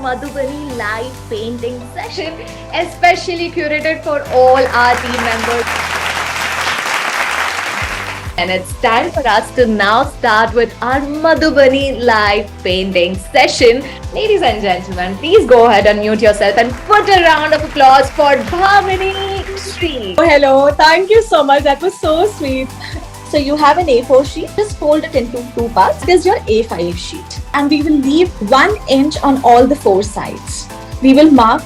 Madhubani live painting session, especially curated for all our team members. And it's time for us to now start with our Madhubani live painting session. Ladies and gentlemen, please go ahead and mute yourself and put a round of applause for Bhavini Sri. Oh, hello, thank you so much. That was so sweet. So you have an A4 sheet, just fold it into two parts. It is your A5 sheet. And we will leave 1 inch on all the 4 sides. We will mark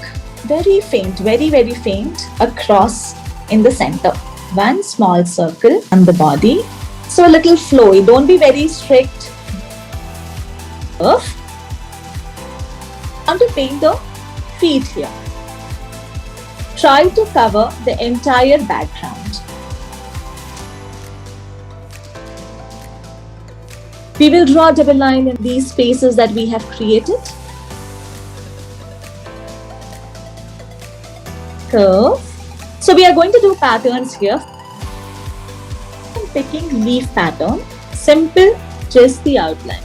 very faint, very faint across in the center. 1 small circle on the body. So a little flowy, don't be very strict. I want to paint the feet here. Try to cover the entire background. We will draw a double line in these spaces that we have created. Curve. So we are going to do patterns here. I'm picking leaf pattern. Simple, just the outline.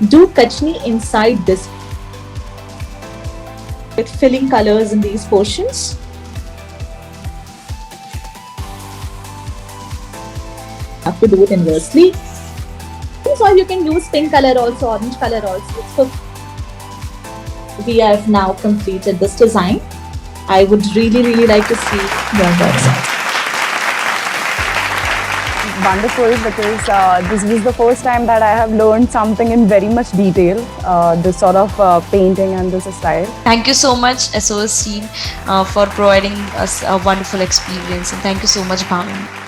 Do kachni inside this with filling colors in these portions. Have to do it inversely. Or you can use pink color also, orange color also. So we have now completed this design. I would really like to see your works. Wonderful, because this was the first time that I have learned something in very much detail, this sort of painting and this style. Thank you so much SOS team for providing us a wonderful experience, and thank you so much Bhavini.